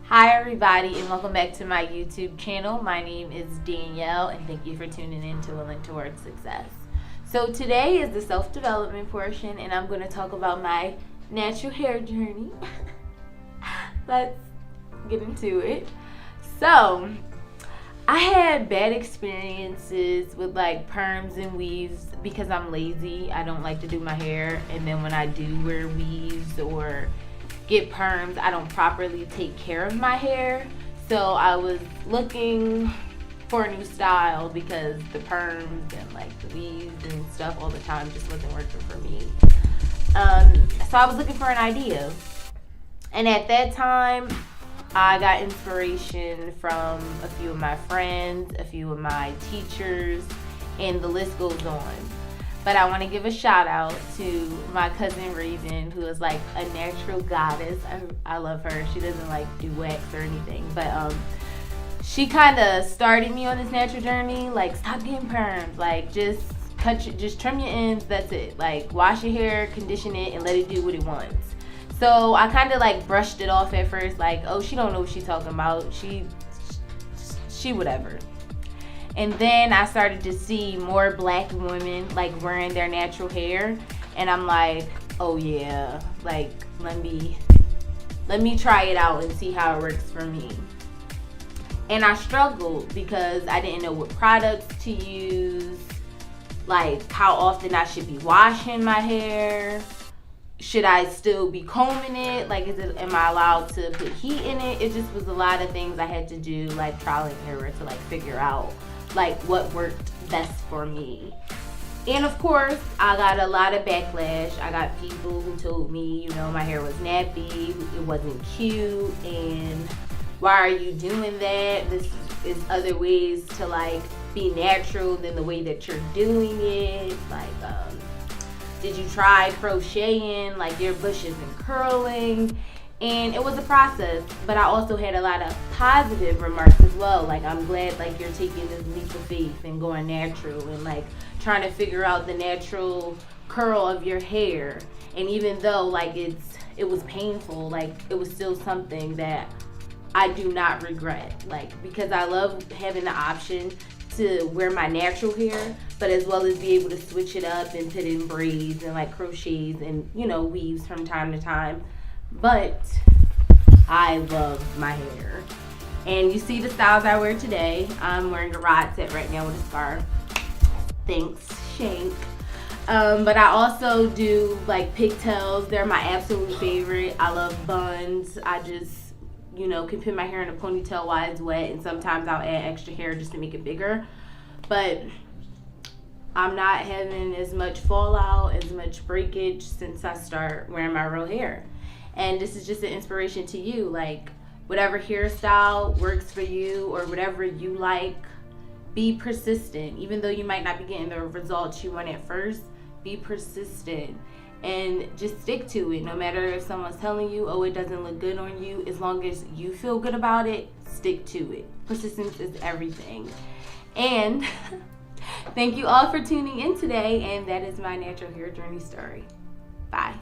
Hi everybody and welcome back to my YouTube channel. My name is Danielle and thank you for tuning in to A Link Towards Success. So today is the self-development portion and I'm going to talk about my natural hair journey. Let's get into it. So I had bad experiences with like perms and weaves because I'm lazy. I don't like to do my hair, and then when I do wear weaves or get perms, I don't properly take care of my hair. So I was looking for a new style because the perms and like the weaves and stuff all the time just wasn't working for me. So I was looking for an idea, and at that time I got inspiration from a few of my friends, a few of my teachers, and the list goes on. But I want to give a shout out to my cousin Raven, who is like a natural goddess. I love her. She doesn't like do wax or anything, but she kind of started me on this natural journey. Like, stop getting perms. Like, just trim your ends. That's it. Like, wash your hair, condition it, and let it do what it wants. So I kind of like brushed it off at first, like, oh, she don't know what she's talking about. She whatever. And then I started to see more black women like wearing their natural hair, and I'm like, oh yeah, like let me try it out and see how it works for me. And I struggled because I didn't know what products to use, like how often I should be washing my hair. Should I still be combing it? Like, am I allowed to put heat in it? It just was a lot of things I had to do, like trial and error, to like figure out like what worked best for me. And of course, I got a lot of backlash. I got people who told me, you know, my hair was nappy, it wasn't cute, and why are you doing that? This is other ways to like be natural than the way that you're doing it. Like, did you try crocheting? Like, your bush isn't curling. And it was a process, but I also had a lot of positive remarks as well. Like, I'm glad like you're taking this leap of faith and going natural and like trying to figure out the natural curl of your hair. And even though like it was painful, like it was still something that I do not regret. Like, because I love having the option to wear my natural hair, but as well as be able to switch it up and put in braids and like crochets and, you know, weaves from time to time. But I love my hair. And you see the styles I wear today. I'm wearing a rod set right now with a scarf. Thanks, Shank. But I also do like pigtails. They're my absolute favorite. I love buns. I just, you know, can put my hair in a ponytail while it's wet, and sometimes I'll add extra hair just to make it bigger. But I'm not having as much fallout, as much breakage since I start wearing my real hair. And this is just an inspiration to you. Like, whatever hairstyle works for you or whatever you like, be persistent. Even though you might not be getting the results you want at first, be persistent and just stick to it. No matter if someone's telling you, oh, it doesn't look good on you, as long as you feel good about it, stick to it. Persistence is everything. And thank you all for tuning in today, and that is my natural hair journey story. Bye.